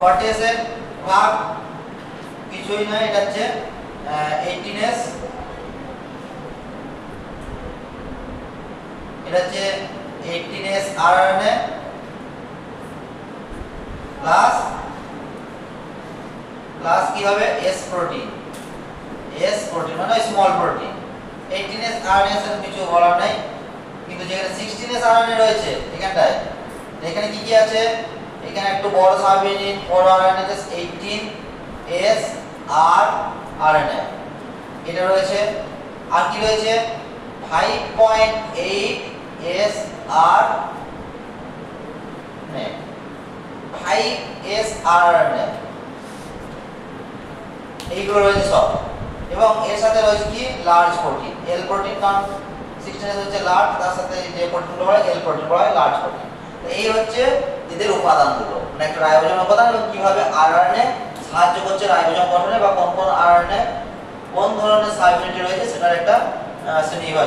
40s এর ভাগ কিছুই না, এটা হচ্ছে 18s, এটা হচ্ছে 18s rRNA প্লাস কি হবে S প্রোটিন, S প্রোটিন মানে স্মল প্রোটিন। 18s RNA এর কিছু বলার নাই, কিন্তু যেখানে 16s RNA রয়েছে এখানটায়, এখানে কি কি আছে, এখানে একটু বড় সাবইউনিট বড় RNA আছে 18s rRNA, এটা রয়েছে। আর কি রয়েছে 5.8s rNA, 5s rNA, এইগুলো রয়েছে সব। এবং এর সাথে রয়েছে কি লার্জ প্রোটিন, এল প্রোটিন, কারণ 16s হচ্ছে লার্জ, তার সাথে যে প্রোটিনগুলো হয় এল প্রোটিন বলা হয় লার্জ প্রোটিন। তো এই হচ্ছে এদের উপাদানগুলো, মানে একটা রাইবোজোম উপাদান এবং কিভাবে আরএনএ সাহায্য করছে রাইবোজোম গঠনে বা কোন কোন আরএনএ কোন ধরনের সাবইউনিট রয়েছে সেটার একটা শ্রেণীবিভাগ।